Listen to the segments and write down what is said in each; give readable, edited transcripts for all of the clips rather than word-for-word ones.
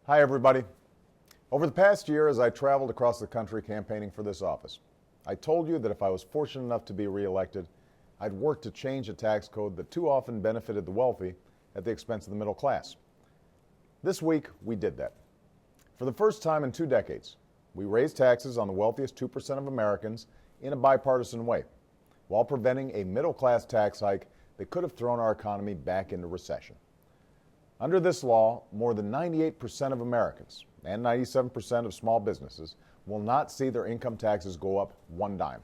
Hi, everybody. Over the past year, as I traveled across the country campaigning for this office, I told you that if I was fortunate enough to be reelected, I'd work to change a tax code that too often benefited the wealthy at the expense of the middle class. This week, we did that. For the first time in 2 decades, we raised taxes on the wealthiest 2% of Americans in a bipartisan way, while preventing a middle-class tax hike that could have thrown our economy back into recession. Under this law, more than 98% of Americans and 97% of small businesses will not see their income taxes go up one dime.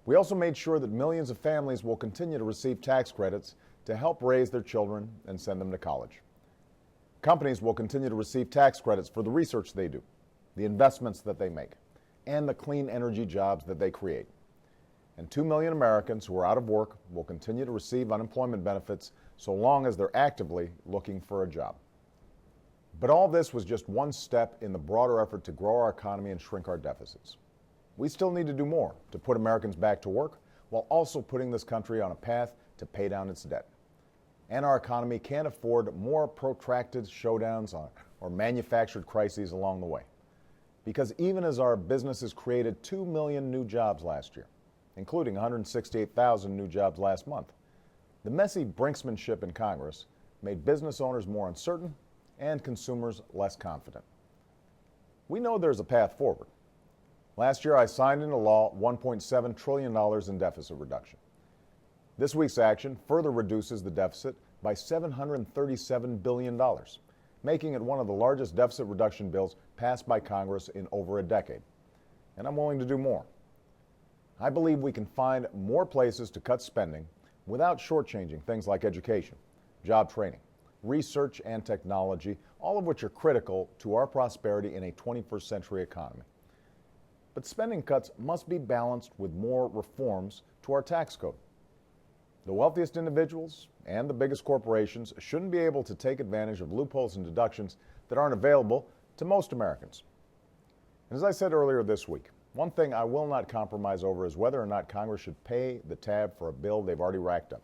We also made sure that millions of families will continue to receive tax credits to help raise their children and send them to college. Companies will continue to receive tax credits for the research they do, the investments that they make, and the clean energy jobs that they create. And 2 million Americans who are out of work will continue to receive unemployment benefits so long as they're actively looking for a job. But all this was just one step in the broader effort to grow our economy and shrink our deficits. We still need to do more to put Americans back to work while also putting this country on a path to pay down its debt. And our economy can't afford more protracted showdowns or manufactured crises along the way. Because even as our businesses created 2 million new jobs last year, including 168,000 new jobs last month, the messy brinksmanship in Congress made business owners more uncertain and consumers less confident. We know there's a path forward. Last year, I signed into law $1.7 trillion in deficit reduction. This week's action further reduces the deficit by $737 billion, making it one of the largest deficit reduction bills passed by Congress in over a decade. And I'm willing to do more. I believe we can find more places to cut spending without shortchanging things like education, job training, research, and technology, all of which are critical to our prosperity in a 21st century economy. But spending cuts must be balanced with more reforms to our tax code. The wealthiest individuals and the biggest corporations shouldn't be able to take advantage of loopholes and deductions that aren't available to most Americans. And as I said earlier this week, one thing I will not compromise over is whether or not Congress should pay the tab for a bill they've already racked up.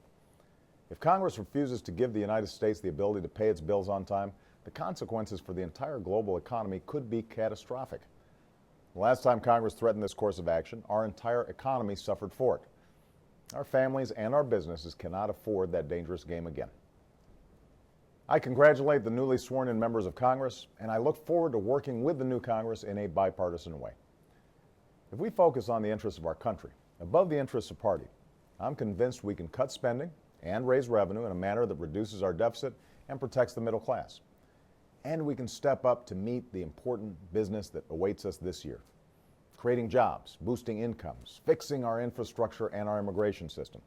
If Congress refuses to give the United States the ability to pay its bills on time, the consequences for the entire global economy could be catastrophic. The last time Congress threatened this course of action, our entire economy suffered for it. Our families and our businesses cannot afford that dangerous game again. I congratulate the newly sworn-in members of Congress, and I look forward to working with the new Congress in a bipartisan way. If we focus on the interests of our country above the interests of party, I'm convinced we can cut spending and raise revenue in a manner that reduces our deficit and protects the middle class. And we can step up to meet the important business that awaits us this year, creating jobs, boosting incomes, fixing our infrastructure and our immigration system,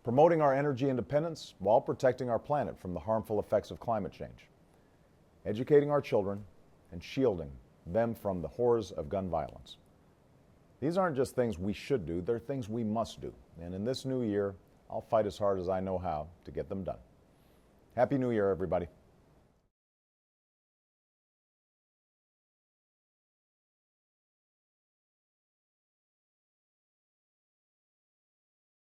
promoting our energy independence while protecting our planet from the harmful effects of climate change, educating our children, and shielding them from the horrors of gun violence. These aren't just things we should do, they're things we must do. And in this new year, I'll fight as hard as I know how to get them done. Happy New Year, everybody.